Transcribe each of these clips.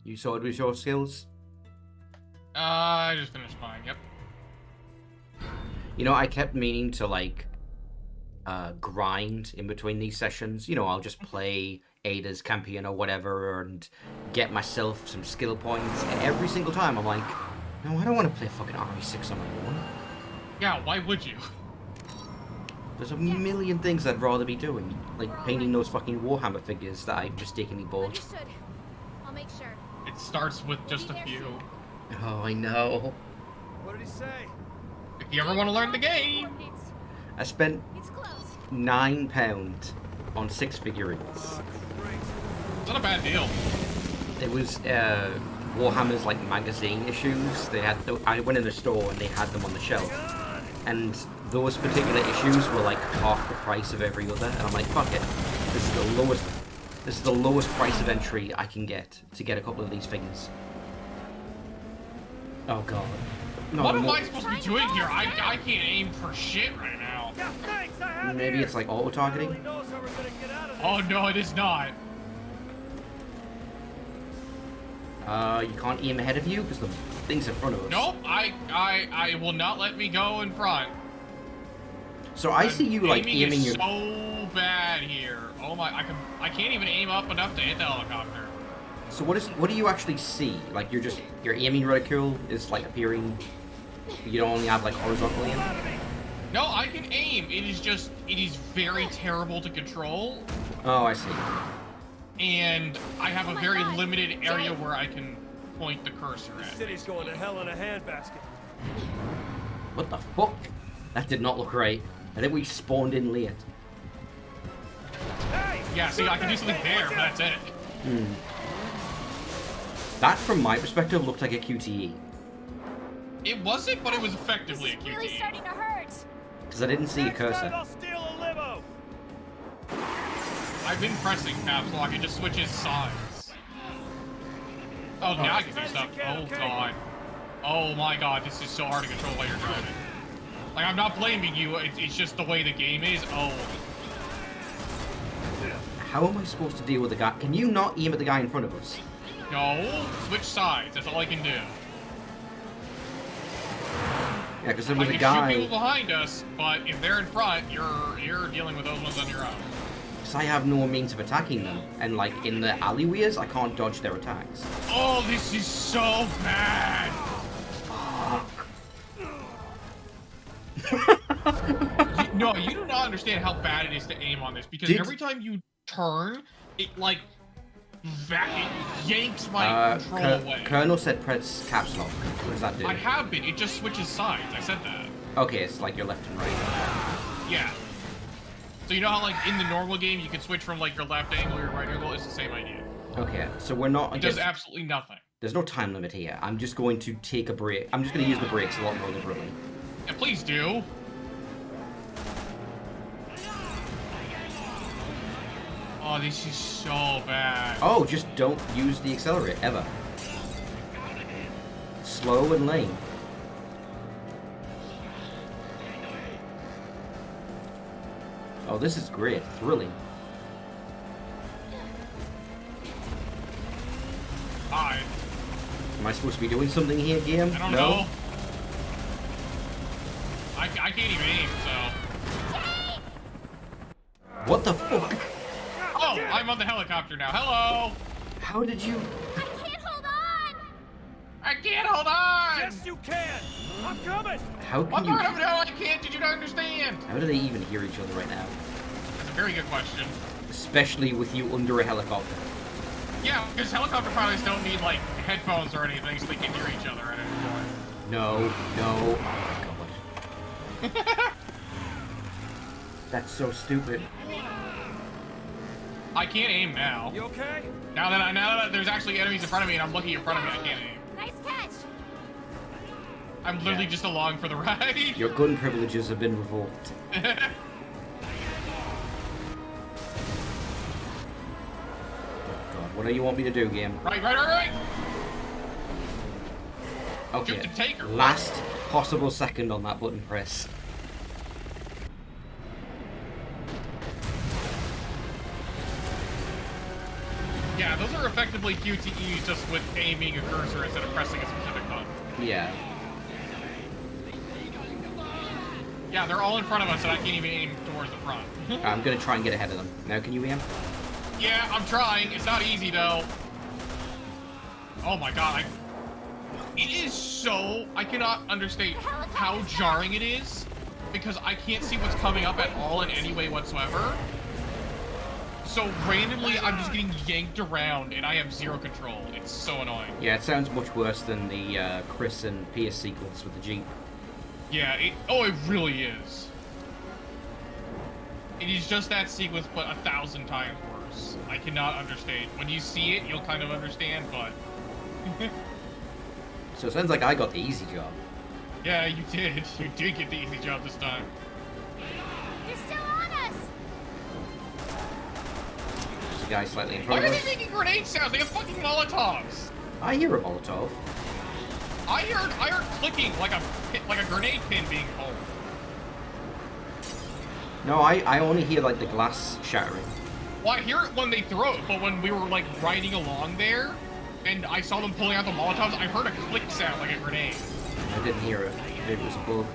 You sorted with your skills? I just finished mine, yep. You know, I kept meaning to, like, grind in between these sessions. You know, I'll just play Ada's Campion or whatever and get myself some skill points. And every single time I'm like, no, I don't want to play fucking RE6 on my own. Yeah, why would you? There's a million things I'd rather be doing. Like painting those fucking Warhammer figures that I mistakenly bought. Understood. I'll make sure. It starts with just a few. Oh, I know. What did he say? If you ever want to learn the game. I spent It's close. £9 on 6 figurines. Oh, great. It's not a bad deal. It was Warhammer's like magazine issues. They had. I went in the store and they had them on the shelf, and those particular issues were like half the price of every other. And I'm like, fuck it. This is the lowest. This is the lowest price of entry I can get to get a couple of these figures. Oh god. No, What am I supposed to be doing here? I can't aim for shit right now. Yeah, thanks. I have Maybe ears. it's like auto targeting. Really knows how we're gonna get out of this. Oh no, it is not. You can't aim ahead of you because the thing's in front of us. Nope, I will not let me go in front. So I see you like Aiming aiming is your. so bad here. Oh my, I can't even aim up enough to hit the helicopter. So what do you actually see? Like your aiming reticule is like appearing. You don't only have like horizontal aim. No, I can aim. It is very terrible to control, Oh, I see. and I have Oh a my very God, limited area Jay. where I can point the cursor The at. city's going to hell in a handbasket. What the fuck? That did not look right. I think we spawned in late. Hey! Yeah, see, I can do something there, but that's it. That, from my perspective, looked like a QTE. It wasn't, but it was This effectively a is really QTE. starting to hurt. Because I didn't see a Next time cursor. I'll steal a limo. I've been pressing caps lock, it just switches sides. Oh, now I can do stuff. Oh god. Oh my god, this is so hard to control while you're driving. Like, I'm not blaming you, it's just the way the game is. Oh. How am I supposed to deal with the guy? Can you not aim at the guy in front of us? No, switch sides, that's all I can do. Yeah, because there I was a can shoot people guy. behind us, but if they're in front, you're dealing with those ones on your own. Because I have no means of attacking them, and like in the alleyways, I can't dodge their attacks. Oh, this is so bad! No, you do not understand how bad it is to aim on this, because every time you turn, it like it yanks my control away. Colonel said press caps lock. What does that do? I have been, it just switches sides. I said that. Okay, it's like your left and right. Yeah. So you know how like in the normal game you can switch from like your left angle or your right angle? It's the same idea. Okay, so we're not. It does absolutely nothing. There's no time limit here. I'm just going to take a break. I'm just going to use the brakes a lot more liberally. Yeah, please do. Oh, this is so bad. Oh, just don't use the accelerator ever. Slow and lane. Oh, this is great. Thrilling. Hi. Am I supposed to be doing something here, game? I don't no? know. I can't even aim, so. What the fuck? Oh, I'm on the helicopter now. Hello. How did you... I can't hold on. I can't hold on. Yes, you can. I'm coming. How What can you... part of it? I can't. Did you not understand? How do they even hear each other right now? That's a very good question. Especially with you under a helicopter. Yeah, because helicopter pilots don't need like headphones or anything, so they can hear each other at any point. No, no. Oh my god. That's so stupid. I can't aim now. You okay? Now that there's actually enemies in front of me and I'm looking in front of me, I can't aim. Nice catch. I'm literally just along for the ride. Your gun privileges have been revoked. God, what do you want me to do, game? Right. Okay, Shoot the taker. last possible second on that button press. Yeah, those are effective effectively QTEs just with aiming a cursor instead of pressing a specific button. Yeah. Yeah, they're all in front of us, and I can't even aim towards the front. I'm gonna try and get ahead of them. Now, can you, Ian? Yeah, I'm trying. It's not easy, though. Oh my god, it is so... I cannot understate how jarring it is, because I can't see what's coming up at all in any way whatsoever. So randomly, I'm just getting yanked around, and I have zero control. It's so annoying. Yeah, it sounds much worse than the Chris and Pierce sequence with the Jeep. Yeah, it really is. It is just that sequence, but 1,000 times worse. I cannot understand. When you see it, you'll kind of understand, but... So it sounds like I got the easy job. Yeah, you did. You did get the easy job this time. You're still on us! There's a guy slightly in Why front are of they us. making grenade sounds? They have fucking Molotovs. I hear a Molotov. I heard clicking like a grenade pin being pulled. No, I only hear like the glass shattering. Well, I hear it when they throw it, but when we were like riding along there, and I saw them pulling out the Molotovs, I heard a click sound like a grenade. I didn't hear it. Maybe it was a bug.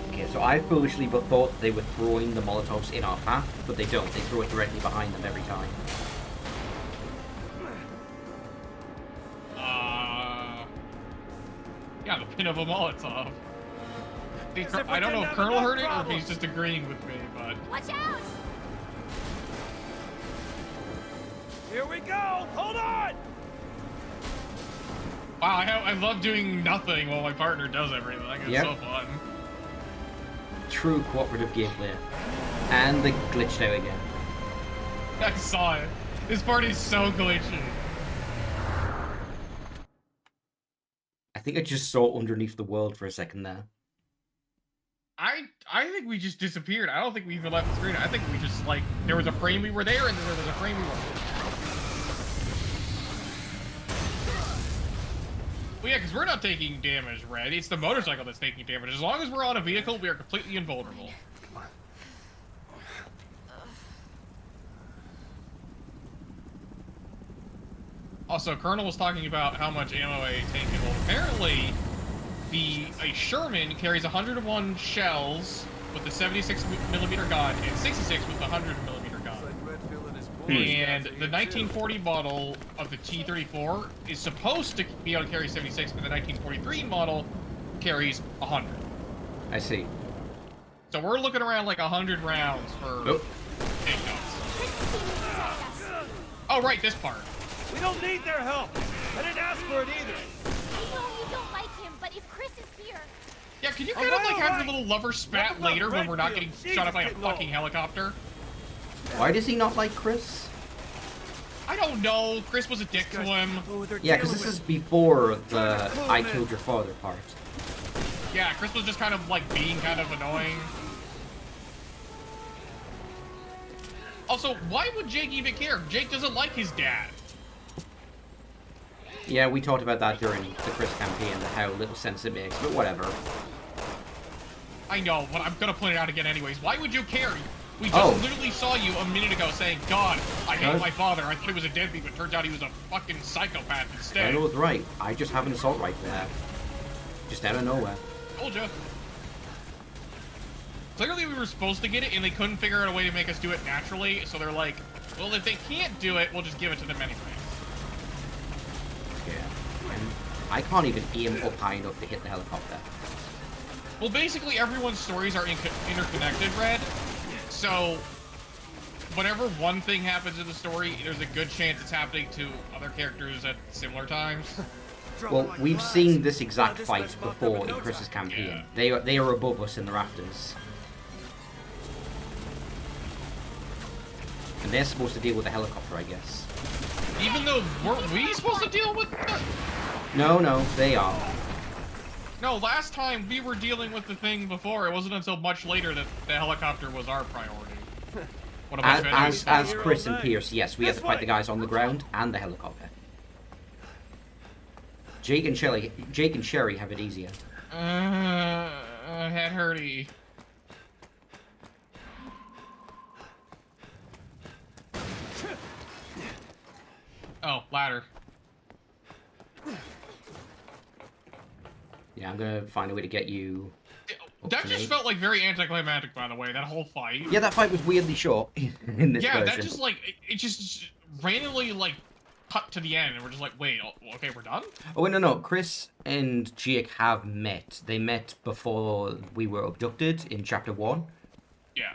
Okay, so I foolishly thought they were throwing the Molotovs in our path, but they don't. They throw it directly behind them every time. Yeah, the pin of a Molotov. I don't know if Colonel heard it or if he's just agreeing with me, but... Watch out! Here we go! Hold on! Wow, I love doing nothing while my partner does everything. It's Yep. so fun. True cooperative gameplay. And they glitched out again. I saw it. This part is so glitchy. I think I just saw underneath the world for a second there. I think we just disappeared. I don't think we even left the screen. I think we just, like, there was a frame we were there, and then there was a frame we weren't. Well, yeah, because we're not taking damage, Red. It's the motorcycle that's taking damage. As long as we're on a vehicle, we are completely invulnerable. Also, Colonel was talking about how much ammo a tank can hold. Apparently, a Sherman carries 101 shells with the 76mm gun and 66 with the 100mm gun. And the 1940 model of the T-34 is supposed to be able to carry 76, but the 1943 model carries 100. I see. So we're looking around like 100 rounds for takedowns. Oh, right, this part. We don't need their help. I didn't ask for it either. I know you don't like him, but if Chris is here... Yeah, can you kind of like have your little lover spat later when we're not getting shot up by a fucking helicopter? Why does he not like Chris? I don't know. Chris was a dick to him. Yeah, because this is before the I killed your father part. Yeah, Chris was just kind of like being kind of annoying. Also, why would Jake even care? Jake doesn't like his dad. Yeah, we talked about that during the Chris campaign, and how little sense it makes, but whatever. I know, but I'm gonna point it out again anyways. Why would you care? We just literally saw you a minute ago saying, God, I hate my father. I thought he was a deadbeat, but turns out he was a fucking psychopath instead. I was right. I just have an assault rifle there. Just out of nowhere. Told you. Clearly we were supposed to get it, and they couldn't figure out a way to make us do it naturally, so they're like, well, if they can't do it, we'll just give it to them anyway. Yeah. And I can't even aim up high enough to hit the helicopter. Well, basically everyone's stories are interconnected, Red. So, whenever one thing happens in the story, there's a good chance it's happening to other characters at similar times. Well, we've seen this exact fight before in Chris's campaign. Yeah. They are above us in the rafters. And they're supposed to deal with the helicopter, I guess. Even though, weren't we supposed to deal with the... No, they are. No, last time we were dealing with the thing before, it wasn't until much later that the helicopter was our priority. What about As Chris and Pierce, yes, we had to fight the guys on the ground and the helicopter. Jake and Sherry have it easier. Head hurty. Ladder. Yeah, I'm gonna find a way to get you. That to just me. felt like very anticlimactic, by the way. That whole fight. Yeah, that fight was weirdly short in this Yeah, version. that just like it just randomly like cut to the end, and we're just like, wait, okay, we're done. Oh wait, no. Chris and Jake have met. They met before we were abducted in chapter 1. Yeah,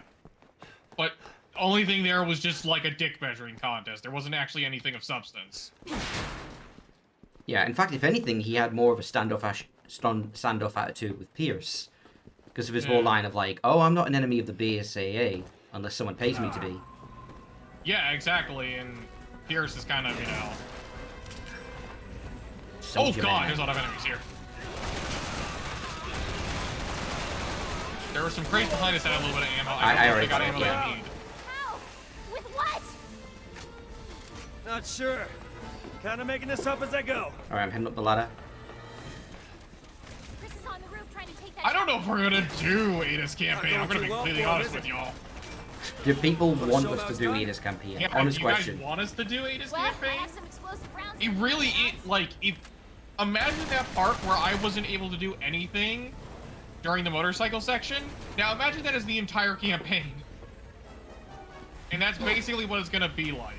but only thing there was just like a dick measuring contest. There wasn't actually anything of substance. Yeah, in fact, if anything, he had more of a standoff attitude with Pierce. Because of his whole line of like, oh, I'm not an enemy of the BSAA unless someone pays me to be. Yeah, exactly, and Pierce is kind of, you know... Oh Soldier god, man. there's a lot of enemies here. There were some crates behind us that had a little bit of ammo. I already got got it, ammo yeah. that I need. How? With what? Not sure. Kind of making this up as I go. Alright, I'm heading up the ladder. Chris is on the roof trying to take that. I don't know if we're gonna do Ada's campaign. I'm gonna be Not going too well completely for him, honest is with it? y'all. Do people want show us to those do guys? Ada's campaign? Yeah, Honest do you question. guys want us to do Ada's Well, I campaign? have some explosive rounds. It really is like imagine that part where I wasn't able to do anything during the motorcycle section. Now imagine that as the entire campaign. And that's basically what it's gonna be like.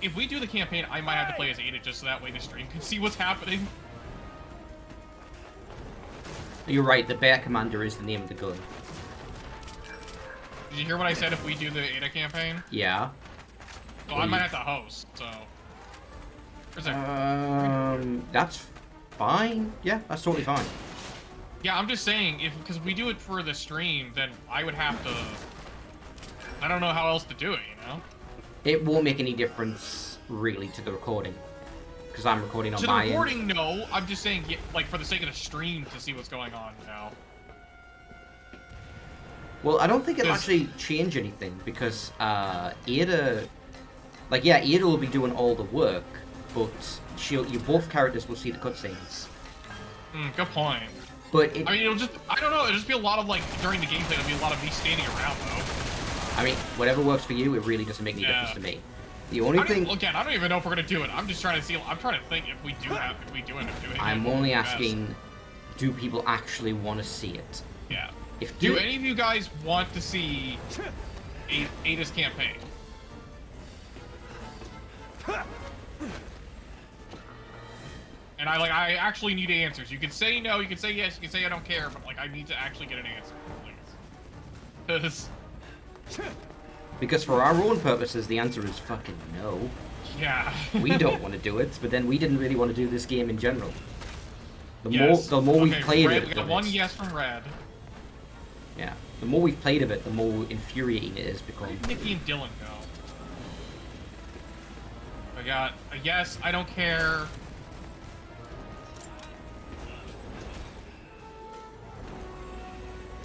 If we do the campaign, I might have to play as Ada just so that way the stream can see what's happening. You're right, the Bear Commander is the name of the gun. Did you hear what I said if we do the Ada campaign? Yeah. So I might have to host, so. There's a, That's fine. Yeah, that's totally fine. yeah, I'm just saying, because we do it for the stream, then I would have to. I don't know how else to do it, you know? It won't make any difference, really, to the recording. Because I'm recording on To the my recording, end. no. I'm just saying, yeah, like, for the sake of the stream to see what's going on now. Well, I don't think it'll There's- actually change anything, because Ada... Like, yeah, Ada will be doing all the work, but you both characters will see the cutscenes. Good point. But it, I mean, it'll just, I don't know, it'll just be a lot of, like, during the gameplay, it'll be a lot of me standing around, though. I mean, whatever works for you, it really doesn't make any Yeah. difference to me. The only thing... Again, I don't even know if we're gonna do it. I'm just trying to see, I'm trying to think if we do end up doing it. I'm what would only be best. asking, do people actually want to see it? Yeah. If Do any of you guys want to see Ada's campaign? And I actually need answers. You can say no, you can say yes, you can say I don't care, but like I need to actually get an answer, please. Because for our own purposes, the answer is fucking no. Yeah. We don't want to do it, but then we didn't really want to do this game in general. Yes. The more Okay, we've played Red, it, we got the one less- yes from Red. Yeah. The more we've played of it, the more infuriating it has become. Where did Nikki and Dylan go? I got a yes, I don't care.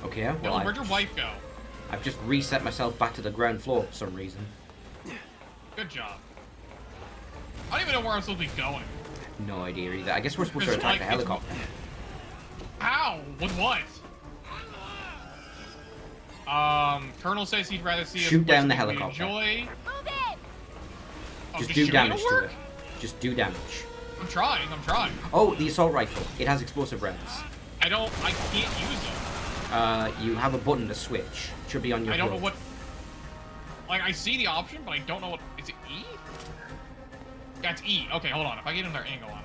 Okay, well, Dylan, where'd your wife go? I've just reset myself back to the ground floor for some reason. Good job. I don't even know where I'm supposed to be going. No idea either. I guess we're supposed to It's attack like- the it's- helicopter. How? With what? Colonel says he'd rather see us Shoot play down the something we helicopter. Enjoy. Move in. Oh, Just do shooting damage will to work? it. Just do damage. I'm trying. Oh, the assault rifle. It has explosive rounds. I can't use it. You have a button to switch. Should be on your I don't know HUD. what. Like, I see the option, but I don't know what. Is it E? Yeah, it's E. Okay, hold on. If I get another angle on it.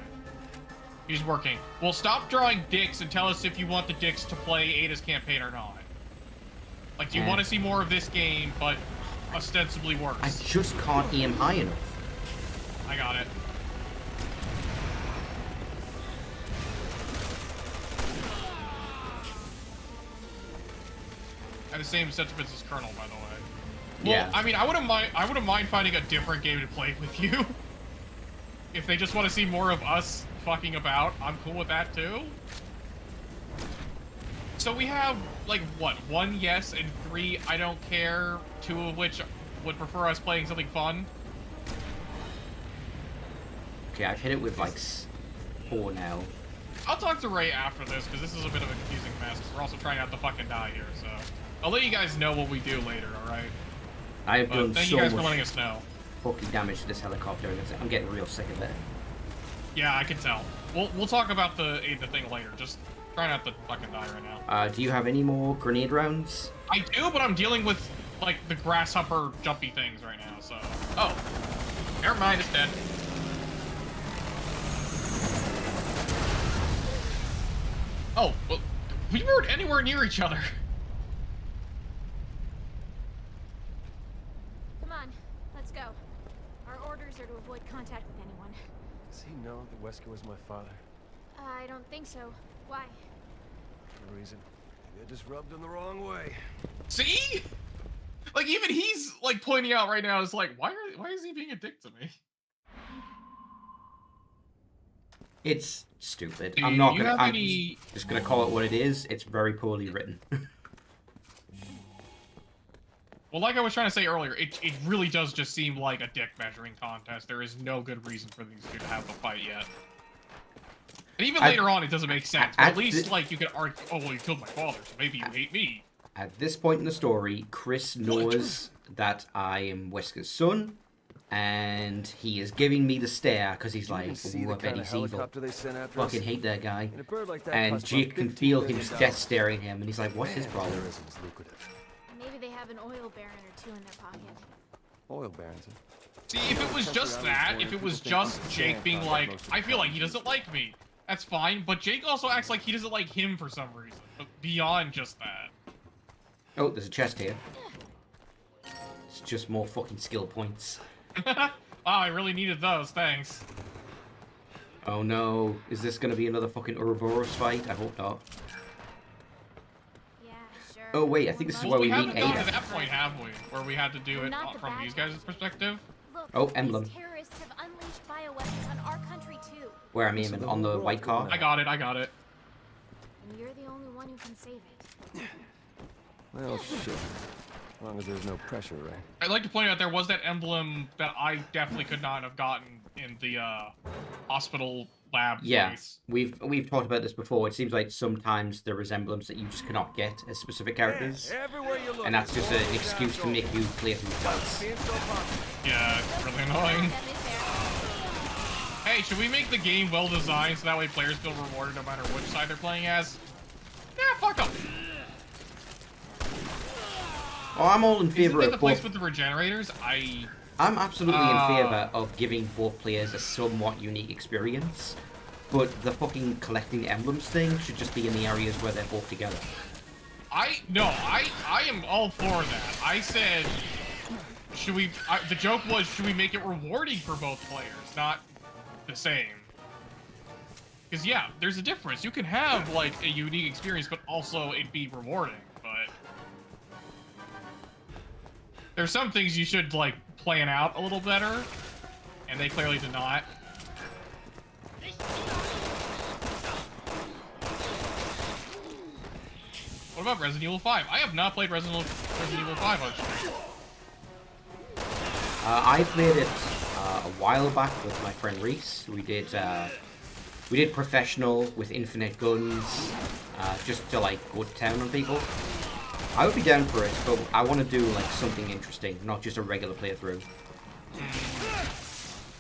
He's working. Well, stop drawing dicks and tell us if you want the dicks to play Ada's campaign or not. Like, do you Yeah. want to see more of this game, but ostensibly worse? I just can't aim high enough. I got it. I have the same sentiments as Colonel, by the way. Well, Yeah. I mean, I wouldn't mind finding a different game to play with you. If they just want to see more of us fucking about, I'm cool with that too. So we have, like, what, 1 yes and 3 I don't care, 2 of which would prefer us playing something fun. Okay, I've hit it with like 4 now. I'll talk to Ray after this, because this is a bit of a confusing mess. We're also trying not to fucking die here, so... I'll let you guys know what we do later, alright? I have done Thank so you guys much. for letting us know. fucking damage to this helicopter, and I'm getting real sick of it. Yeah, I can tell. We'll talk about the thing later. Just try not to fucking die right now. Do you have any more grenade rounds? I do, but I'm dealing with like the grasshopper jumpy things right now. So, oh, never mind, it's dead. Oh, well, we weren't anywhere near each other. Come on, let's go. Our orders are to avoid contact with anyone. Does he know that Wesker was my father? I don't think so. Why? No reason. Maybe I just rubbed him the wrong way. See? Like, even he's, like, pointing out right now, is like, why is he being a dick to me? It's stupid. Do I'm not you gonna. have I'm any- just gonna call it what it is. It's very poorly written. Well, like I was trying to say earlier, it really does just seem like a dick measuring contest. There is no good reason for these two to have a fight yet. And even later on, it doesn't make sense. But at least, like, you could argue, oh, well, you killed my father, so maybe you hate me. At this point in the story, Chris knows that I am Wesker's son, and he is giving me the stare because he's like, see "Ooh, I the bet kind of he's evil. helicopter they sent after us? Fucking hate that guy." And a bird like that And costs Jake about can $15 feel him million. death staring him, and he's like, "What's his problem?" Terrorism is lucrative. Maybe they have an oil baron or two in their pocket. Oil barons. See, if it was just that, if it was just Jake being like, I feel like he doesn't like me, that's fine, but Jake also acts like he doesn't like him for some reason, but beyond just that. Oh, there's a chest here. It's just more fucking skill points. Wow, I really needed those, thanks. Oh no, is this gonna be another fucking Ouroboros fight? I hope not. Yeah, sure. Oh wait, I think this is Well, where we we meet haven't gotten to Ada. that point, have we? Where we had to do We're it not the from bad these guys' guys. perspective? Look, Oh, emblem. these terrorists have unleashed bioweapons on our country too. Where I'm aiming on the white car. I got it, I got it. And you're the only one who can save it. Well, shit. As long as there's no pressure, right? I'd like to point out there was that emblem that I definitely could not have gotten in the hospital lab Yeah, place. we've talked about this before. It seems like sometimes there is emblems that you just cannot get as specific characters, Everywhere you look, and that's just an it's excuse to make you play through twice. being so popular. Yeah, it's really annoying. Deadly fair. Hey, should we make the game well designed so that way players feel rewarded no matter which side they're playing as? Yeah, fuck them. Oh, I'm all in Isn't favor that of the place both. with the regenerators? I'm absolutely in favor of giving both players a somewhat unique experience, but the fucking collecting emblems thing should just be in the areas where they're both together. I am all for that. I said, should we? The joke was, should we make it rewarding for both players, not the same? Because yeah, there's a difference. You can have like a unique experience, but also it be rewarding. But there's some things you should like plan out a little better, and they clearly did not. What about Resident Evil 5? I have not played Resident Evil 5 on stream. I played it a while back with my friend Reese. We did professional with infinite guns, just to like go to town on people. I would be down for it, but I want to do like something interesting, not just a regular playthrough.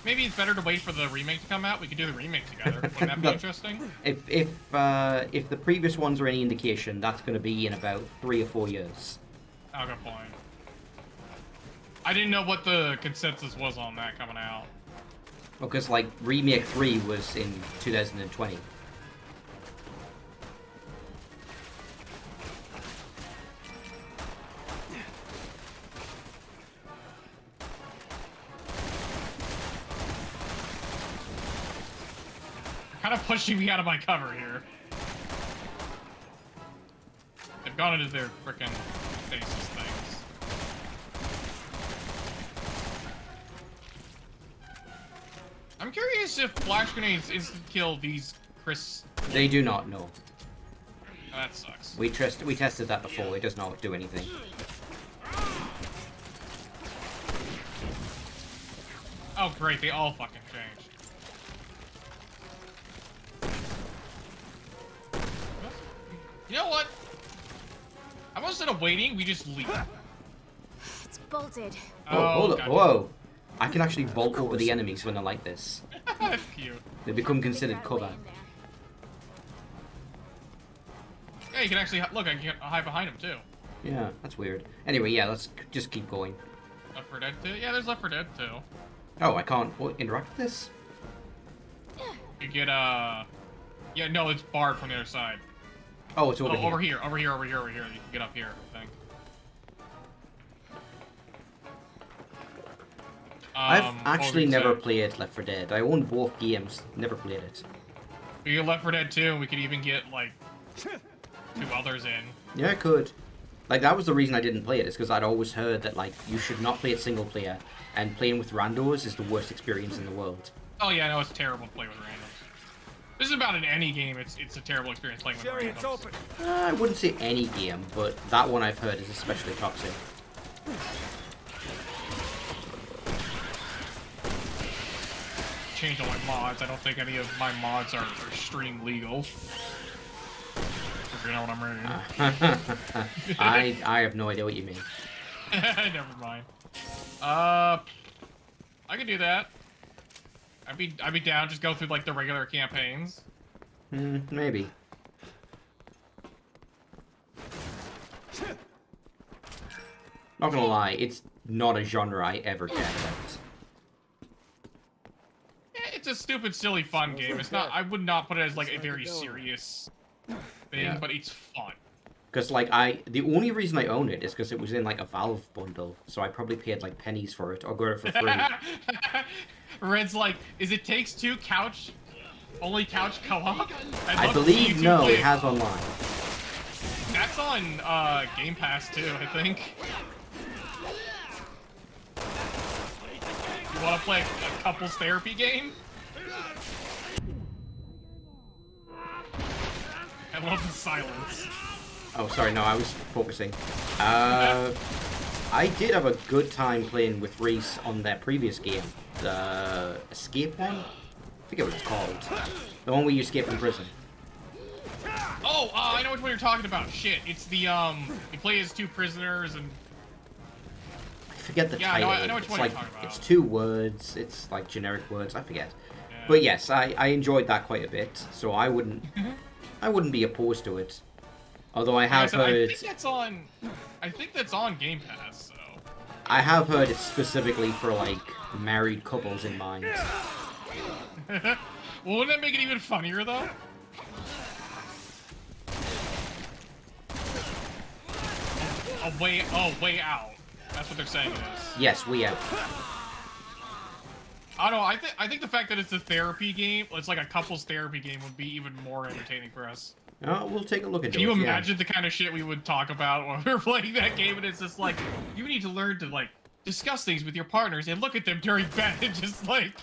Maybe it's better to wait for the remake to come out. We could do the remake together. Wouldn't that be No. interesting? If the previous ones are any indication, that's going to be in about 3 or 4 years. Oh, good point. I didn't know what the consensus was on that coming out. Because like remake 3 was in 2020. Kind of pushing me out of my cover here. They've gone into their frickin' faces things. I'm curious if flash grenades instant kill these Chris. They do not know. Oh, that sucks. We tested that before. It does not do anything. Oh great, they all fucking changed. You know what? How instead of waiting, we just leave? It's bolted. Oh, hold up! God. Whoa! I can actually vault over the enemies when they're like this. That's cute. They become Figure considered out a way cover. in there. Yeah, you can actually look. I can hide behind him too. Yeah, that's weird. Anyway, yeah, let's just keep going. Left 4 Dead 2. Yeah, there's Left 4 Dead 2. Oh, I can't interact with this? You get yeah, no, it's barred from the other side. Oh, it's over Oh, here. over here, over here, over here, over here. You can get up here, I think. I've actually over never to- played Left 4 Dead. I own both games, never played it. We get Left 4 Dead 2, and we could even get, like, 2 others in. Yeah, I could. Like, that was the reason I didn't play it, is because I'd always heard that, like, you should not play it single player, and playing with randos is the worst experience in the world. Oh yeah, I know it's terrible to play with randoms. This is about in any game, it's a terrible experience playing with Sherry, randoms. it's open. I wouldn't say any game, but that one I've heard is especially toxic. Change all my mods. I don't think any of my mods are stream legal. If you know what I mean. I have no idea what you mean. Never mind. I could do that. I'd be down. Just go through like the regular campaigns. Maybe. Not gonna lie, it's not a genre I ever cared about. Yeah, it's a stupid, silly, fun game. It's not. I would not put it as like a very serious thing, Yeah. but it's fun. Because, like, the only reason I own it is because it was in, like, a Valve bundle, so I probably paid, like, pennies for it, or got it for free. Red's like, is it Takes Two couch? Only couch co-op? I believe, no, it has online. That's on Game Pass too, I think. You want to play a couples therapy game? I love the silence. Oh, sorry, no, I was focusing. I did have a good time playing with Reese on their previous game. The Escape one? I forget what it's called. The one where you escape from prison. Oh, I know which one you're talking about. Shit, it's the, you play as 2 prisoners and... I forget the Yeah, title. I know which It's one like, you're talking about. it's 2 words, it's like generic words, I forget. Yeah. But yes, I enjoyed that quite a bit, so I wouldn't be opposed to it. Although I have I heard... think that's on Game Pass, so... I have heard it's specifically for, like, married couples in mind. Well, wouldn't that make it even funnier, though? Way out. That's what they're saying it is. Yes, we have. I don't know, I think the fact that it's a therapy game, it's like a couples therapy game, would be even more entertaining for us. We'll take a look into Can you it, yeah. imagine the kind of shit we would talk about when we were playing that game, and it's just like, you need to learn to, like, discuss things with your partners and look at them during bed and just, like...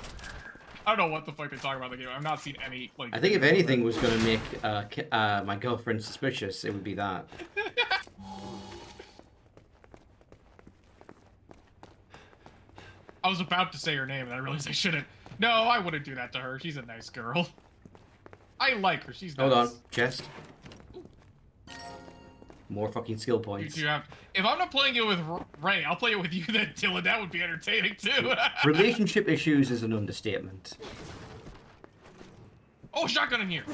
I don't know what the fuck they talk about in the game. I've not seen any, like... I think if anything was going to make my girlfriend suspicious, it would be that. I was about to say her name, and I realized I shouldn't. No, I wouldn't do that to her. She's a nice girl. I like her. She's nice. Hold on, chest. More fucking skill You points. two have... If I'm not playing it with Ray, I'll play it with you then, Dylan. That would be entertaining, too. Relationship issues is an understatement. Oh, shotgun in here.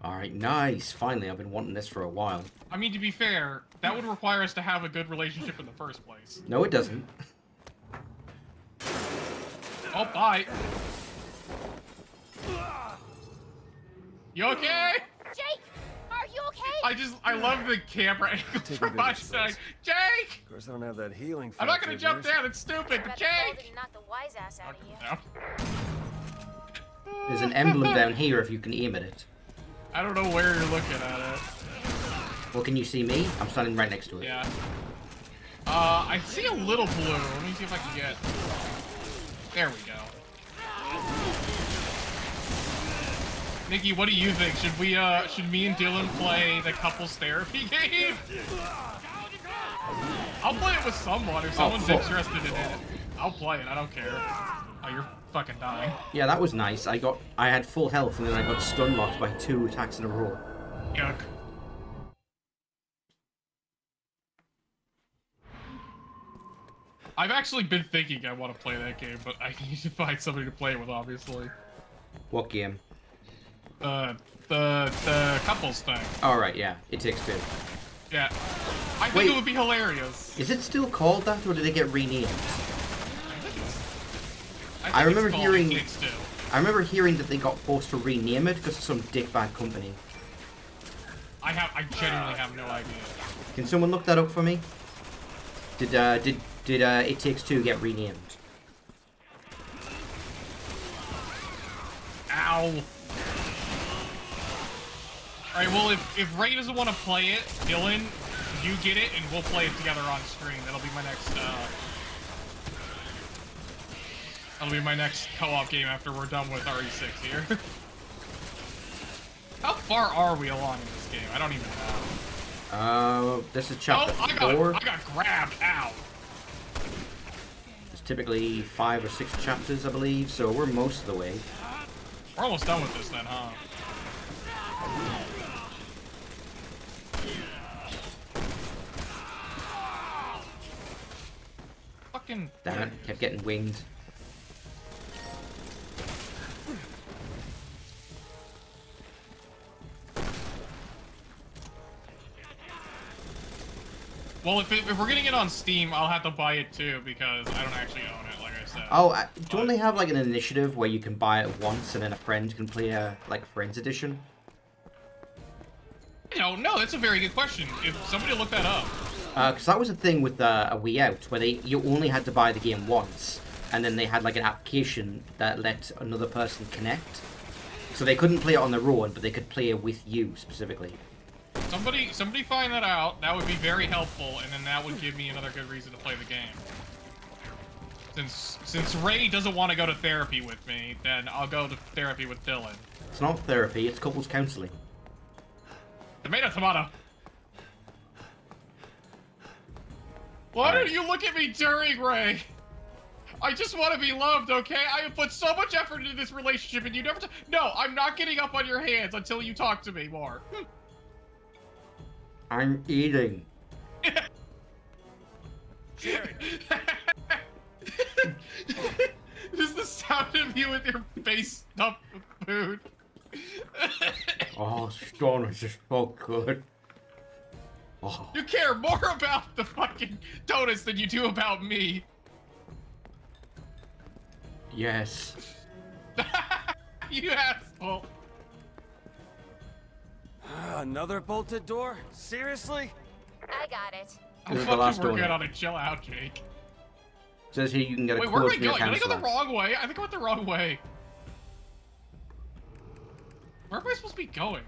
Alright, nice. Finally, I've been wanting this for a while. I mean, to be fair, that would require us to have a good relationship in the first place. No, it doesn't. Oh, bye. You okay? Jake, are you okay? I love the camera angle Take a from bit my of side. space. Jake! Of course, I don't have that healing. I'm not gonna factor jump of yours. down, it's stupid, but Better hold it Jake! and knock the wise ass out of you. No. There's an emblem down here if you can aim at it. I don't know where you're looking at it. Well, can you see me? I'm standing right next to it. Yeah. I see a little blue. Let me see if I can get... There we go. Nikki, what do you think? Should me and Dylan play the couples therapy game? I'll play it with someone if someone's fuck. interested in it. I'll play it, I don't care. Oh, you're fucking dying. Yeah, that was nice. I had full health and then I got stun locked by 2 attacks in a row. Yuck. I've actually been thinking I want to play that game, but I need to find somebody to play it with, obviously. What game? The couples thing. All right, yeah, It Takes Two. Yeah. I think Wait. it would be hilarious. Is it still called that, or did it get renamed? I remember it's hearing- It Takes Two. I remember hearing that they got forced to rename it because of some dickbag company. I genuinely have no idea. Can someone look that up for me? Did It Takes Two get renamed? Ow. Alright, well, if Ray doesn't want to play it, Dylan, you get it, and we'll play it together on stream. That'll be my next co-op game after we're done with RE6 here. How far are we along in this game? I don't even know. This is chapter Oh, 4. I got grabbed. Ow. It's typically 5 or 6 chapters, I believe, so we're most of the way. We're almost done with this then, huh? Fucking... Damn it, kept getting winged. Well, if we're getting it on Steam, I'll have to buy it too, because I don't actually own it, like I said. Oh, don't they have like an initiative where you can buy it once and then a friend can play a friend's edition? No, that's a very good question. If somebody look that up. Because that was a thing with a Wii Out, where you only had to buy the game once, and then they had like an application that let another person connect. So they couldn't play it on their own, but they could play it with you specifically. Somebody find that out. That would be very helpful, and then that would give me another good reason to play the game. Since Ray doesn't want to go to therapy with me, then I'll go to therapy with Dylan. It's not therapy, it's couples counseling. Tomato. Why don't you look at me during Ray? I just want to be loved, okay? I have put so much effort into this relationship, and you never. No, I'm not getting up on your hands until you talk to me more. I'm eating. Jared. This is the sound of you with your face stuffed with food. Oh, Stone is just so good. Oh. You care more about the fucking donuts than you do about me. Yes. You asshole. Another bolted door? Seriously? I got it. I'm This is the last fucking working donut. on a chill out, Jake. Says here you can get a Wait, where am code I for your going? Did I go the counselor. wrong way? I think I went the wrong way. Where am I supposed to be going?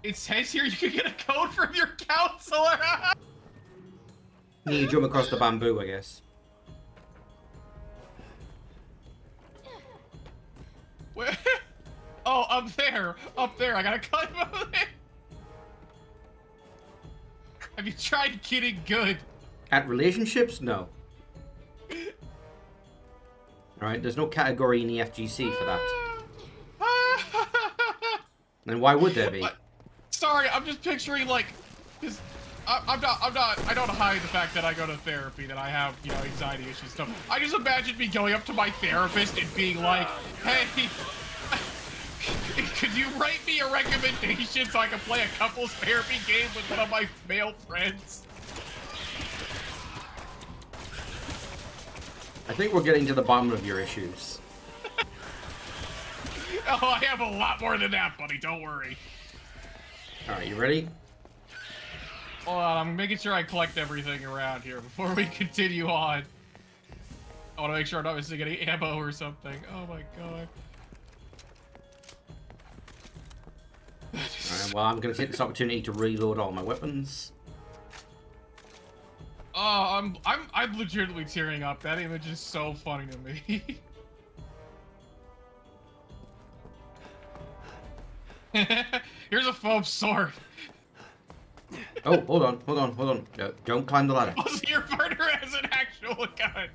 It says here you can get a code from your counselor. You jump across the bamboo, I guess. Where? Oh, up there. Up there. I gotta climb over there. Have you tried getting good? At relationships? No. Alright, there's no category in the FGC for that. Then why would there be? What? Sorry, I'm just picturing like, cause I don't hide the fact that I go to therapy, that I have, anxiety issues and stuff. I just imagine me going up to my therapist and being like, hey, could you write me a recommendation so I can play a couples therapy game with one of my male friends? I think we're getting to the bottom of your issues. Oh, I have a lot more than that, buddy, don't worry. Alright, you ready? Hold on, I'm making sure I collect everything around here before we continue on. I want to make sure I'm not missing any ammo or something. Oh my god. Alright, well, I'm gonna take this opportunity to reload all my weapons. Oh, I'm legitimately tearing up. That image is so funny to me. Here's a foam sword. Oh, hold on. No, don't climb the ladder. Also, your partner has an actual gun.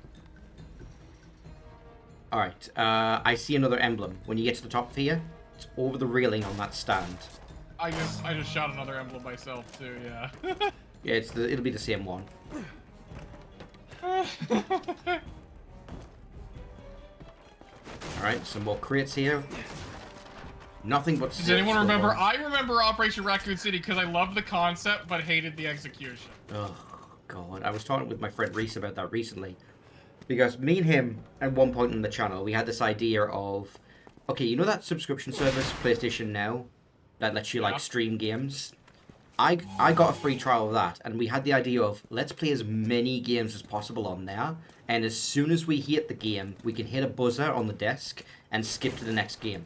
Alright, I see another emblem. When you get to the top here, it's over the railing on that stand. I just shot another emblem myself too. Yeah. Yeah, it'll be the same one. Alright, some more crates here. Nothing but Does anyone remember? ones. I remember Operation Raccoon City because I loved the concept but hated the execution. Oh, God. I was talking with my friend Reese about that recently. Because me and him, at one point on the channel, we had this idea of... Okay, you know that subscription service, PlayStation Now? That lets you, like, stream games? I got a free trial of that, and we had the idea of, let's play as many games as possible on there, and as soon as we hit the game, we can hit a buzzer on the desk and skip to the next game.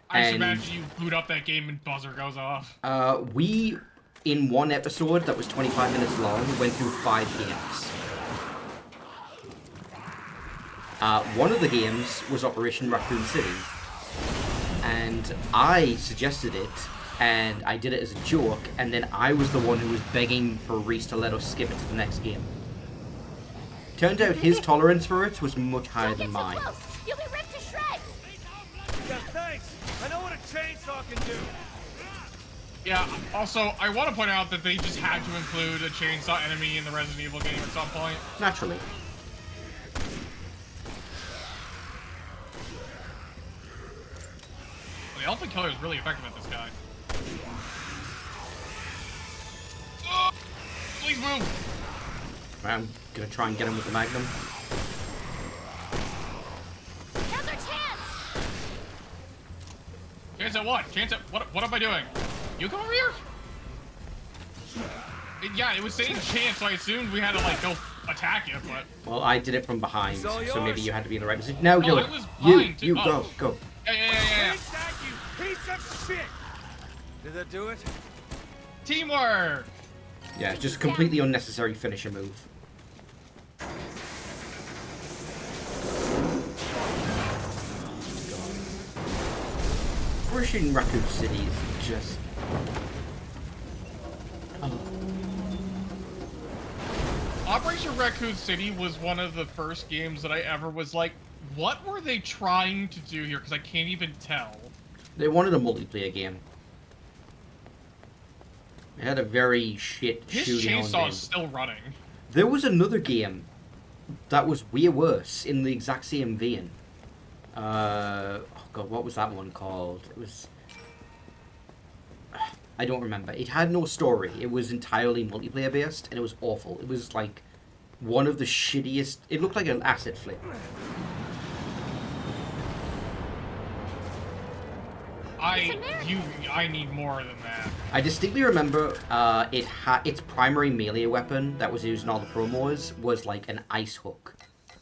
I just imagine you boot up that game and buzzer goes off. We, in one episode that was 25 minutes long, went through 5 games. One of the games was Operation Raccoon City, and I suggested it, and I did it as a joke, and then I was the one who was begging for Reese to let us skip it to the next game. Turned out his tolerance for it was much higher than mine. Don't get so close. You'll be ripped to shreds. Yeah, thanks. I know what a chainsaw can do. Yeah, also, I want to point out that they just had to include a chainsaw enemy in the Resident Evil game at some point. Naturally. The Elephant Killer is really effective at this guy. Oh, please move! I'm gonna try and get him with the Magnum. Now's our chance. Chance at what? Chance at what am I doing? You come over here? Yeah, it was saying chance, so I assumed we had to like go attack you, but Well, I did it from behind, It's all so maybe yours. you had to be in the right position. No, do I it. was behind, too. You Oh. go. yeah. Take that, you piece of shit! Did that do it? Teamwork! Yeah, just completely unnecessary finisher move. Operation Raccoon City is just... Operation Raccoon City was one of the first games that I ever was like, what were they trying to do here? Because I can't even tell. They wanted a multiplayer game. It had a very shit His shooting chainsaw element. is still running. There was another game that was way worse in the exact same vein. Oh god, what was that one called? It was... I don't remember. It had no story. It was entirely multiplayer based, and it was awful. It was like one of the shittiest... It looked like an asset flip. I need more than that. I distinctly remember it had its primary melee weapon that was used in all the promos was like an ice hook,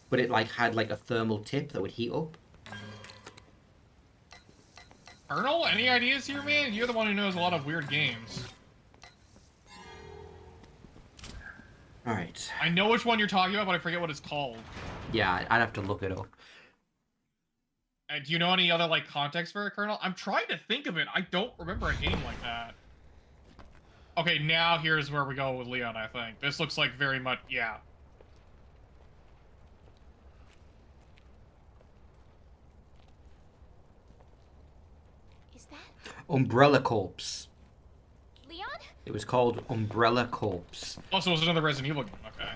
but it like had like a thermal tip that would heat up. Colonel, any ideas here, man? You're the one who knows a lot of weird games. All right. I know which one you're talking about, but I forget what it's called. Yeah, I'd have to look it up. Do you know any other like context for it, Colonel? I'm trying to think of it. I don't remember a game like that. Okay, now here's where we go with Leon, I think. This looks like very much, yeah. Is that Umbrella Corps. Leon? It was called Umbrella Corps. Also, it was another Resident Evil game. Okay.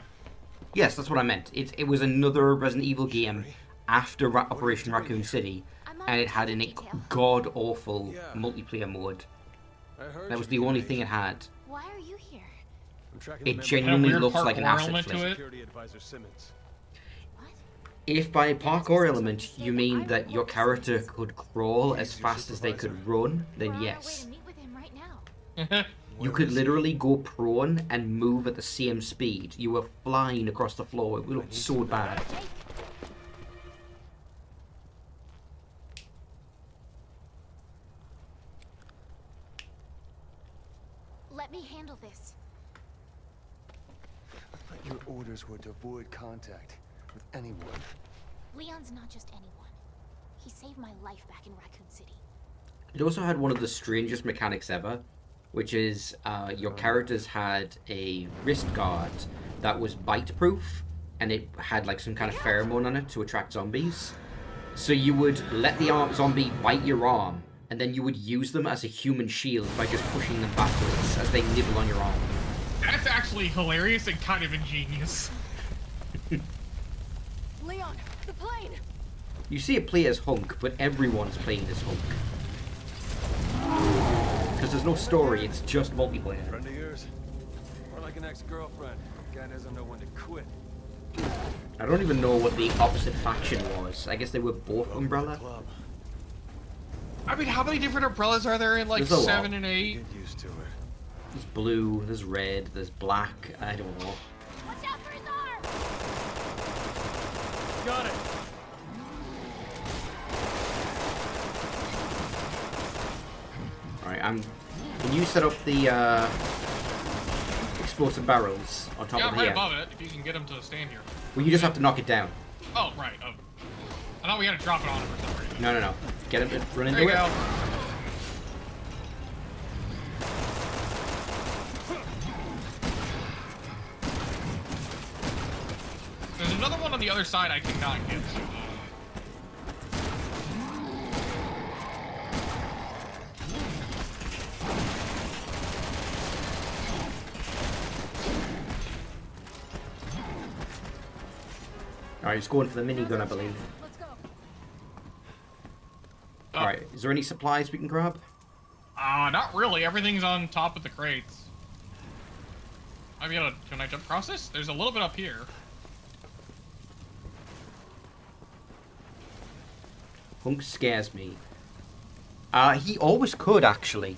Yes, that's what I meant. It was another Resident Evil game after Operation Raccoon City, and it had an god-awful multiplayer mode. That was the only thing it had. Why are you here? It genuinely weird looks like an parkour asset element to flip. it. Security advisor Simmons. What? If by parkour element you mean that your character could crawl as fast as they could run, We're then on our way yes. to meet with him right now. You could literally go prone and move at the same speed. You were flying across the floor. It looked so bad. Jake. Let me handle this. I thought your orders were to avoid contact with anyone. Leon's not just anyone. He saved my life back in Raccoon City. It also had one of the strangest mechanics ever, which is your characters had a wrist guard that was bite-proof, and it had like some kind of pheromone on it to attract zombies. So you would let the zombie bite your arm, and then you would use them as a human shield by just pushing them backwards as they nibble on your arm. That's actually hilarious and kind of ingenious. Leon, the plane! You see it play as Hunk, but everyone's playing as Hunk. Because there's no story, it's just multiplayer. Friend of yours? Or like an ex-girlfriend? Guy doesn't know when to quit. I don't even know what the opposite faction was. I guess they were both Welcome to the Umbrella. club. I mean, how many different umbrellas are there in like There's a lot. 7 and 8? Get used to it. There's blue, there's red, there's black, I don't know. Watch out for his arm! Got it. Alright, can you set up the explosive barrels on top Yeah, of I'm right here? above it. If you can get him to stand here. Well, you just have to knock it down. Oh, right. I thought we had to drop it on him for some reason. No. Get him to run into There you it. go. There's another one on the other side I cannot get. Alright, he's going for the minigun, I believe. Let's go. Oh. Alright, is there any supplies we can grab? Not really. Everything's on top of the crates. Can I jump across this? There's a little bit up here. Hunk scares me. He always could, actually.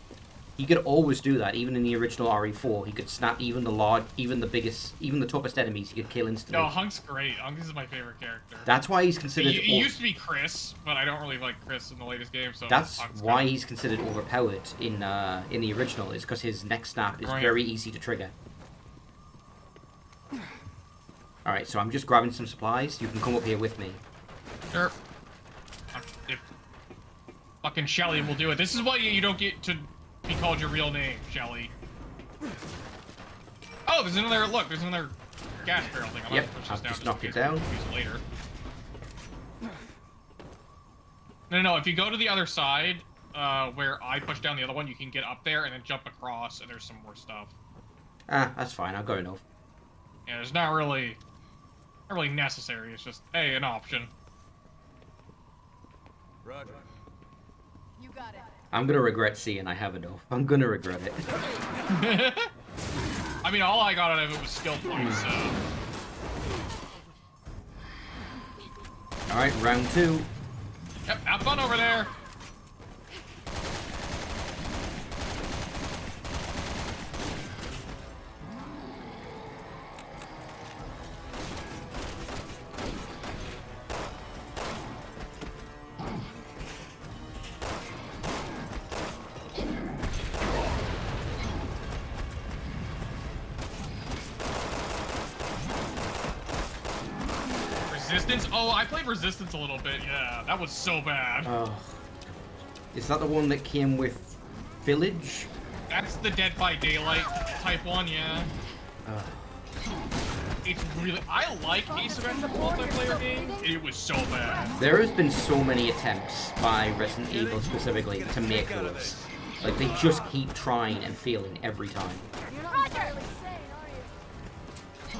He could always do that, even in the original RE4. He could snap even the toughest enemies he could kill instantly. No, Hunk's great. Hunk is my favorite character. That's why he's considered... He used to be Chris, but I don't really like Chris in the latest game, so... That's Hunk's why good. he's considered overpowered in the original, is because his neck snap is Right. very easy to trigger. Alright, so I'm just grabbing some supplies. You can come up here with me. Sure. If fucking Shelly will do it. This is why you don't get to be called your real name, Shelly. Oh, there's another... Look, there's another gas barrel thing. I'm Yep, gonna push I've this just down knocked it in case down. we use it later. No, if you go to the other side, where I push down the other one, you can get up there and then jump across, and there's some more stuff. That's fine. I've got enough. Yeah, it's not really necessary. It's just, hey, an option. Roger. You got it. I'm gonna regret seeing I have enough. I'm gonna regret it. I mean, all I got out of it was skill points, so... Alright, round 2. Yep, have fun over there! Resistance? Oh, I played Resistance a little bit, yeah. That was so bad. Is that the one that came with Village? That's the Dead by Daylight type one, yeah. It's really... I like Ace Attorney multiplayer games. It was so bad. There has been so many attempts by Resident Evil specifically to make those. Like, they just keep trying and failing every time. You're not entirely sane, are you?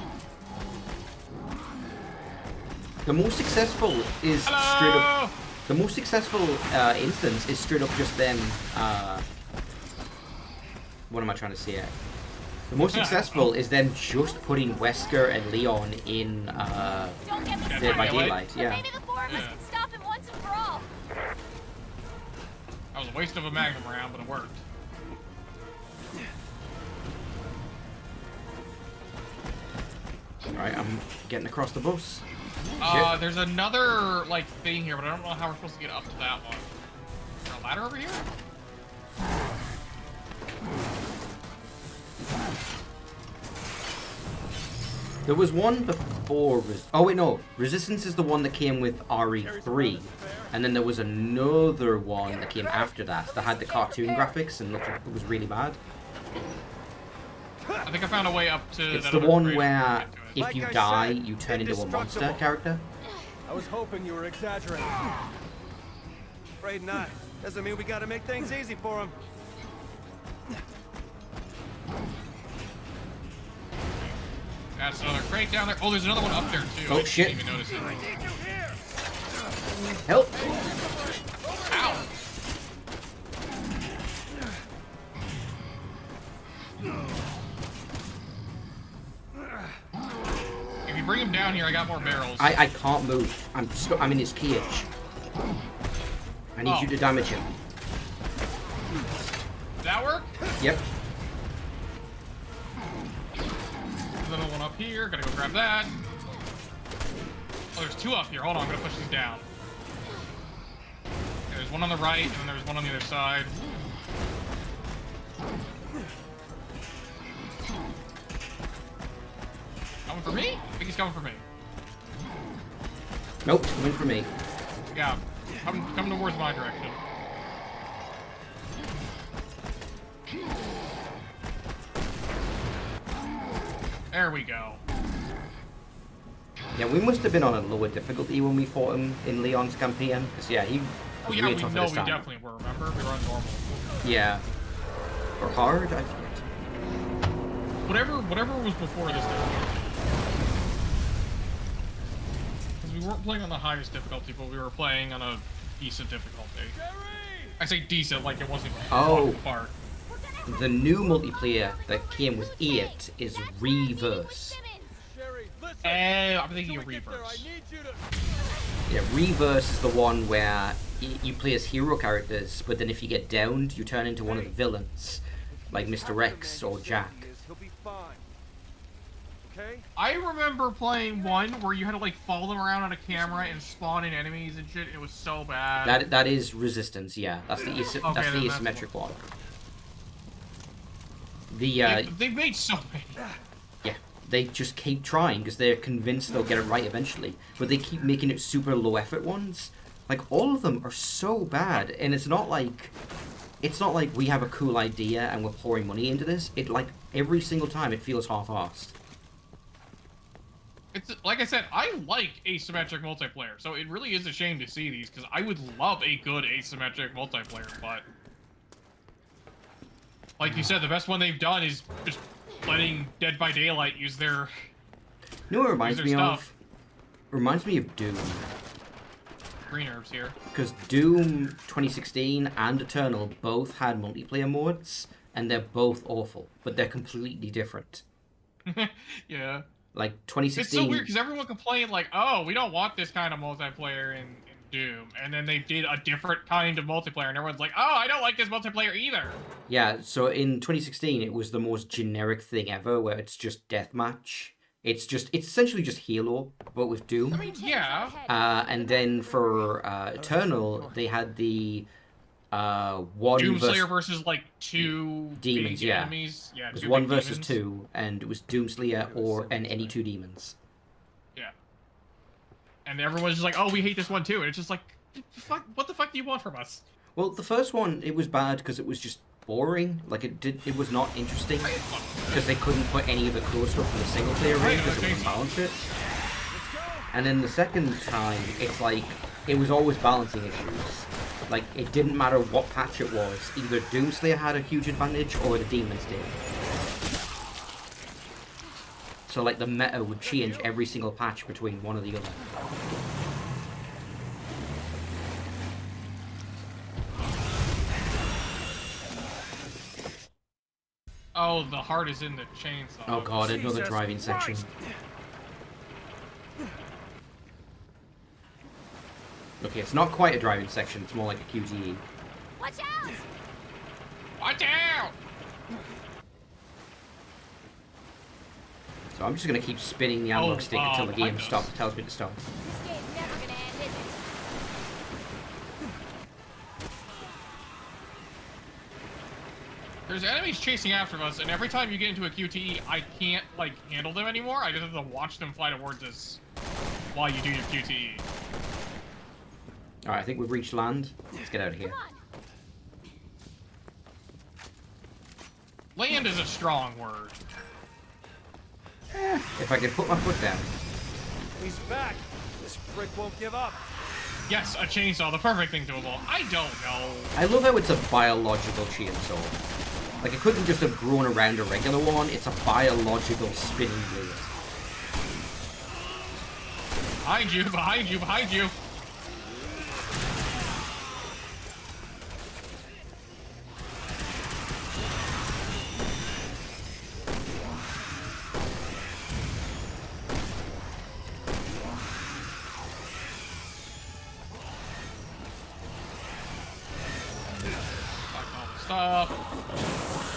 The most successful is straight up... Hello! The most successful instance is straight up just them... what am I trying to say here? The most successful is them just putting Wesker and Leon in Don't get me Dead Dead by Daylight? Daylight, But yeah. maybe the four of us Yeah. can stop him once and for all. That was a waste of a Magnum round, but it worked. Alright, I'm getting across the bus. There's another, like, thing here, but I don't know how we're supposed to get up to that one. Is there a ladder over here? There was one before... Oh, wait, no. Resistance is the one that came with RE3. And then there was another one that came after that had the cartoon graphics and looked like it was really bad. I think I found a way up to It's that the other one crate. where Get to it. if you Like I die, said, you turn into a monster indestructible. character. I was hoping you were exaggerating. Afraid not. Doesn't mean we gotta make things easy for him. That's another crate down there. Oh, there's another one up there too. Oh, I shit. didn't even notice it. Help! Ow! If you bring him down here, I got more barrels. I can't move. I'm stuck. I'm in his cage. I need you to damage him. Did that work? Yep. There's another one up here. Gotta go grab that. Oh, there's two up here. Hold on, I'm gonna push these down. Okay, there's one on the right, and then there's one on the other side. Coming for me? I think he's coming for me. Nope, it's coming for me. Yeah, come towards my direction. There we go. Yeah, we must have been on a lower difficulty when we fought him in Leon's campaign. Because, yeah, he Oh was yeah, really we tough at know this we time. definitely were. Remember, we were on normal. Yeah. Or hard? I forget. Whatever was before this difficulty. Because we weren't playing on the highest difficulty, but we were playing on a decent difficulty. I say decent, like it wasn't Oh. apart. The new multiplayer that came with 8 is Reverse. Sherry, listen. I'm Till thinking we of get there, I Reverse. need you to... Yeah, Reverse is the one where you play as hero characters, but then if you get downed, you turn into one of the villains, like Mr. Rex or Jack. He'll be fine. Okay? I remember playing one where you had to like follow them around on a camera and spawn in enemies and shit. It was so bad. That is Resistance, yeah. That's the Okay, that's then the that's asymmetric one. The They've made so many. yeah, they just keep trying because they're convinced they'll get it right eventually, but they keep making it super low effort ones. Like all of them are so bad, and it's not like we have a cool idea and we're pouring money into this. It like every single time it feels half-assed. It's like I said, I like asymmetric multiplayer, so it really is a shame to see these because I would love a good asymmetric multiplayer, but like you said, the best one they've done is just letting Dead by Daylight use their You know what it reminds their me stuff. of? It reminds me of Doom. Green herbs here. Because Doom 2016 and Eternal both had multiplayer modes, and they're both awful, but they're completely different. Yeah. Like It's 2016. so weird because everyone complained like, "Oh, we don't want this kind of multiplayer in Doom," and then they did a different kind of multiplayer, and everyone's like, "Oh, I don't like this multiplayer either." Yeah, so in 2016 it was the most generic thing ever, where it's just deathmatch. It's essentially just Halo, but with Doom. I mean, yeah. And then for Eternal, they had the one Doomslayer versus like two demons, big yeah. enemies. Yeah, It was two 1 big versus demons. 2, and it was Doomslayer and any 2 demons. Yeah. And everyone's just like, "Oh, we hate this one too," and it's just like, "Fuck! What the fuck do you want from us?" Well, the first one, it was bad because it was just boring. Like it was not interesting because they couldn't put any of the cool stuff in the single player Right, because it okay. wouldn't balance it. And then the second time, it's like it was always balancing issues. Like it didn't matter what patch it was, either Doomslayer had a huge advantage or the demons did. So like the meta would change every single patch between one or the other. Oh, the heart is in the chainsaw. Oh god, another Jesus driving section. Christ. Okay, it's not quite a driving section, it's more like a QTE. Watch out! Watch out! So I'm just gonna keep spinning the analog stick until the game behind us. tells me to stop. This game's never gonna end, is it? There's enemies chasing after us, and every time you get into a QTE, I can't like handle them anymore. I just have to watch them fly towards us while you do your QTE. Alright, I think we've reached land. Let's get out of here. Come on. Land is a strong word. If I can put my foot down. He's back. This prick won't give up. Yes, a chainsaw, the perfect thing to evolve. I don't know. I love how it's a biological chainsaw. Like, it couldn't just have grown around a regular one, it's a biological spinning blade. Behind you, behind you, behind you. Collect all the stuff.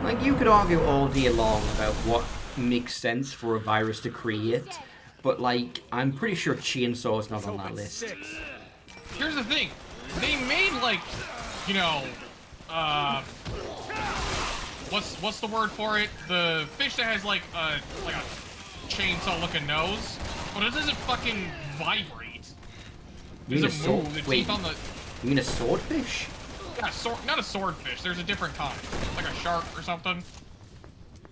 Like, you could argue all day long about what makes sense for a virus to create, but, like, I'm pretty sure Chainsaw's not on that list. Here's the thing. They made, like, you know, what's the word for it? The fish that has, like a chainsaw-looking nose, but it doesn't fucking vibrate. You mean a Doesn't move. sword? The Wait, teeth on the... you mean a swordfish? Yeah, not a swordfish. There's a different kind. Like a shark or something.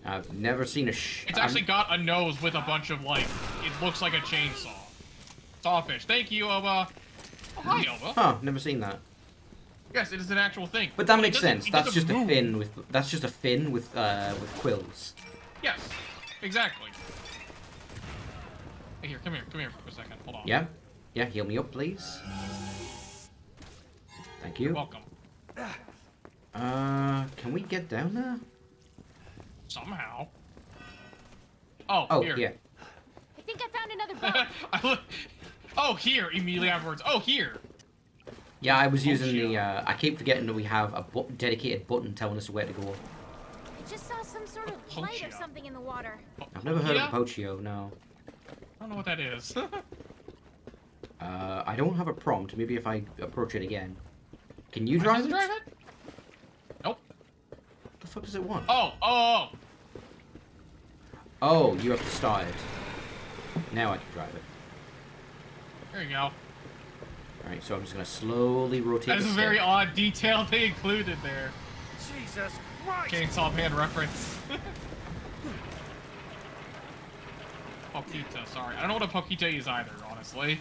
I've never seen a It's actually got a nose with a bunch of, like, it looks like a chainsaw. Sawfish. Thank you, Oba. Oh, hi, Oba. Huh, never seen that. Yes, it is an actual thing. But that it makes doesn't- sense. it That's doesn't just a move. fin with quills. Yes, exactly. Hey, here, come here for a second. Hold on. Yeah? Yeah, heal me up, please. Thank you. You're welcome. Can we get down there? Somehow. Oh, Oh, here. yeah. I think I found another bomb. Oh, here, immediately afterwards. Oh, here. Yeah, I was using Pochio. the, I keep forgetting that we have a dedicated button telling us where to go. I just saw some sort of light or Pochio. something in the water. I've never heard Yeah? of a Pochio, no. I don't know what that is. I don't have a prompt. Maybe if I approach it again. Can you Am I drive supposed it? to drive it? Nope. What the fuck does it want? Oh. Oh, you have to start it. Now I can drive it. There you go. Alright, so I'm just gonna slowly rotate That is the a very stick. odd detail they included there. Jesus Christ! Chainsaw Man reference. Poquita, sorry. I don't know what a Poquita is either, honestly.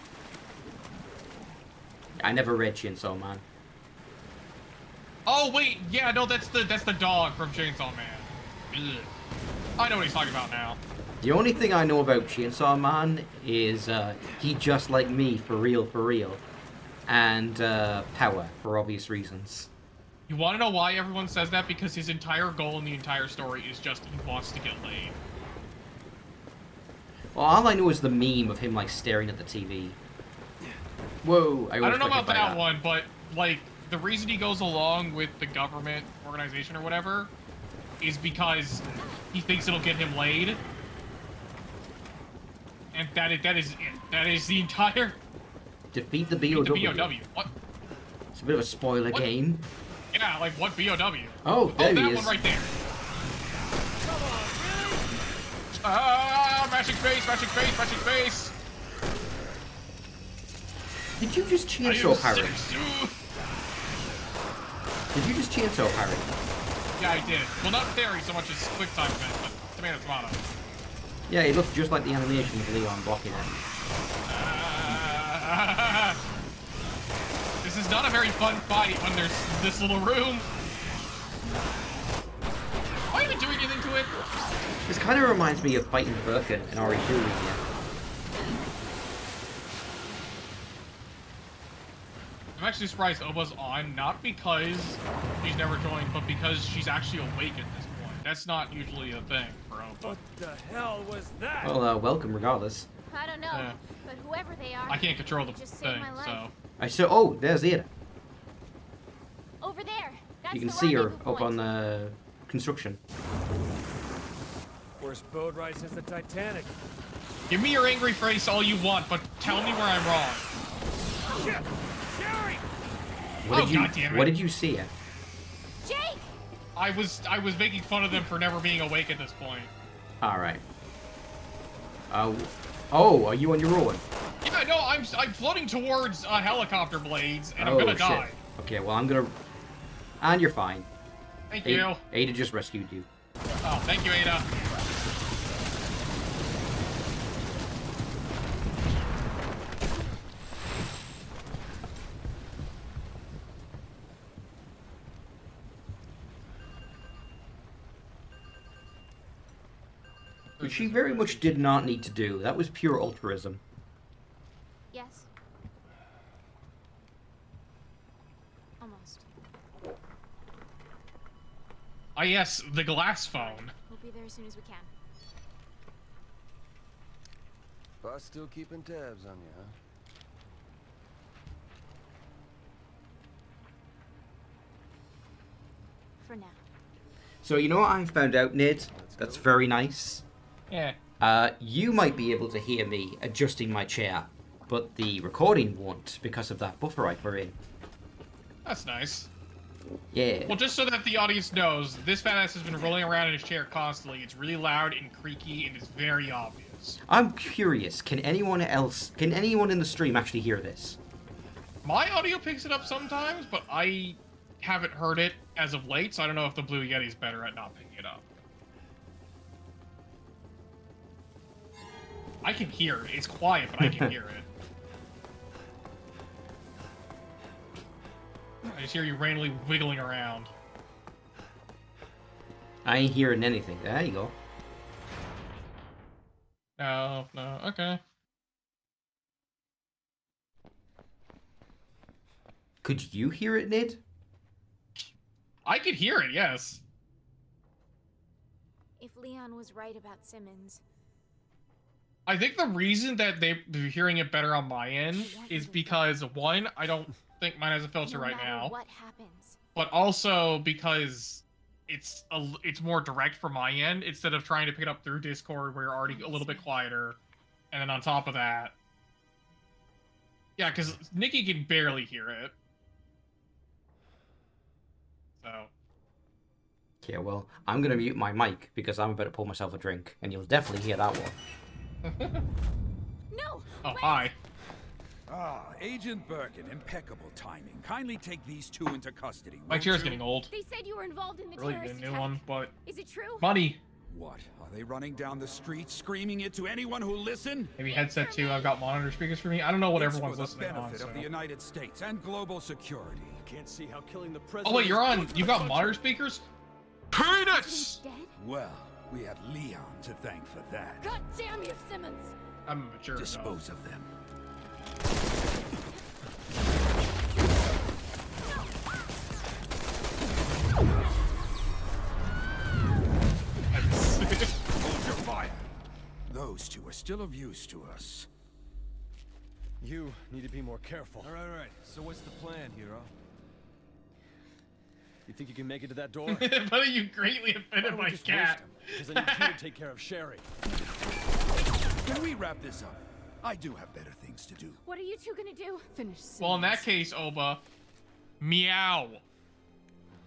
I never read Chainsaw Man. Oh wait, yeah, no, that's the dog from Chainsaw Man. Ugh. I know what he's talking about now. The only thing I know about Chainsaw Man is he just like me, for real. And power, for obvious reasons. You want to know why everyone says that? Because his entire goal in the entire story is just he wants to get laid. Well, all I know is the meme of him, like, staring at the TV. Whoa, I don't know about that one, but, like, the reason he goes along with the government organization or whatever is because he thinks it'll get him laid. And that is it. That is the entire... Defeat the BOW. The BOW. What? It's a bit of a spoiler What? game. Yeah, like, what BOW? Oh, there he that is. one right there. Ah, matching face. Did you just I am chainsaw Harry? sick. Did you just chainsaw Harry? Yeah, I did. Well, not Terry so much as Quick Time Event, but tomato. Yeah, he looked just like the animation of Leon blocking it. This is not a very fun fight when there's this little room. Am I even doing anything to it? This kind of reminds me of fighting Birkin in RE2 again. I'm actually surprised Oba's on, not because she's never joined, but because she's actually awake at this point. That's not usually a thing for Oba. What the hell was that? Well, welcome regardless. I don't know, Yeah. but whoever they are, I can't control the just saved thing, my life. so... I saw. Oh, there's Ada. Over there. That's You can the see her rendezvous up point. on the construction. Worst boat ride since the Titanic. Give me your angry face all you want, but tell me where I'm wrong. Shit! Jerry! What Oh, did you? goddammit. What did you see? Jake! I was making fun of them for never being awake at this point. All right. Oh, are you on your own? Yeah, no, I'm floating towards helicopter blades, and I'm Oh, gonna shit. die. Okay, well I'm gonna. And you're fine. Thank you. Ada just rescued you. Oh, thank you, Ada. Which she very much did not need to do. That was pure altruism. Yes. Almost. Ah, yes, the glass phone. We'll be there as soon as we can. Boss still keeping tabs on you, huh? For now. So you know what I found out, Nid? That's very nice. Yeah. You might be able to hear me adjusting my chair, but the recording won't because of that buffer I put in. That's nice. Yeah. Well, just so that the audience knows, this fat ass has been rolling around in his chair constantly. It's really loud and creaky and it's very obvious. I'm curious, can anyone in the stream actually hear this? My audio picks it up sometimes, but I haven't heard it as of late, so I don't know if the Blue Yeti's better at not picking it up. I can hear it. It's quiet, but I can hear it. I just hear you randomly wiggling around. I ain't hearing anything. There you go. No, okay. Could you hear it, Nid? I could hear it, yes. If Leon was right about Simmons, I think the reason that they're hearing it better on my end is because, one, I don't think mine has a filter no right matter now, what happens, but also because it's more direct from my end instead of trying to pick it up through Discord where you're already a little bit quieter, and then on top of that, yeah, because Nikki can barely hear it. So. Yeah, well, I'm gonna mute my mic because I'm about to pour myself a drink, and you'll definitely hear that one. no. Oh, wait! hi. Ah, Agent Birkin, impeccable timing. Kindly take these two into custody. My won't chair's you? getting old. They said you were involved in the Really terrorist need a new attack. one, but Is it true? money. What? Are they running down the street, screaming it to anyone who listen? Maybe headset too. I've got monitor speakers for me. I don't know what It's everyone's for the listening on. benefit So. of the United States and global security. Can't see how killing the president. Oh wait, you're is on. good for You the got country. monitor speakers? He's dead? Well, we have Leon to thank for that. God damn you, Simmons! I'm mature enough. Dispose of them. Hold your fire. Those two are still of use to us. You need to be more careful. All right. So what's the plan, hero? You think you can make it to that door? But you greatly Why offended don't we my just cat. waste 'em? Because I need you to take care of Sherry. Can we wrap this up? I do have better things to do. What are you two gonna do? Finish Simmons. Well, in that case, Oba, meow.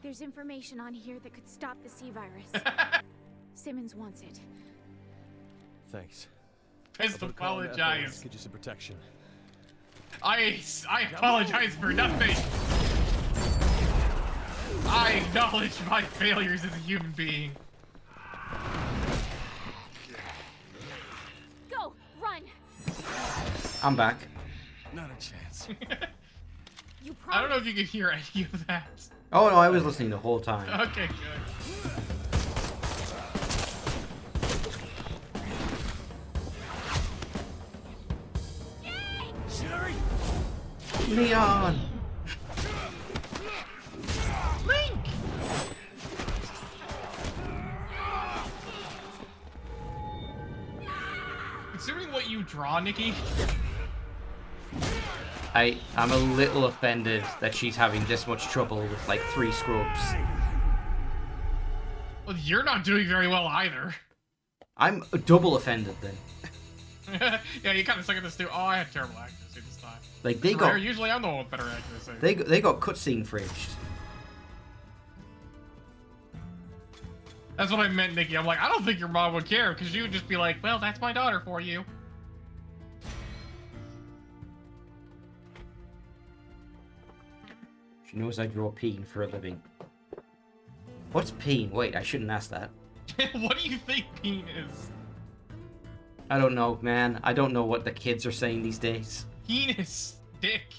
There's information on here that could stop the C-virus. Simmons wants it. Thanks. Best I'll put a call in to FAS, apologize. Get you some protection. I apologize for nothing. I acknowledge my failures as a human being. Go! Run! I'm back. Not a chance. You promise? I don't know if you could hear any of that. Oh no, I was listening the whole time. Okay, good. Sherry! Leon! Link! Considering what you draw, Nikki, I'm a little offended that she's having this much trouble with like 3 scrubs. well, you're not doing very well either. I'm double offended then. Yeah, you kind of suck at this too. Oh, I had terrible accuracy this time. Like they It's got rare. Usually I'm the one with better accuracy. they got cutscene fridged. That's what I meant, Nikki. I'm like, I don't think your mom would care, because you would just be like, well, that's my daughter for you. She knows I draw peen for a living. What's peen? Wait, I shouldn't ask that. What do you think peen is? I don't know, man. I don't know what the kids are saying these days. Penis. Dick.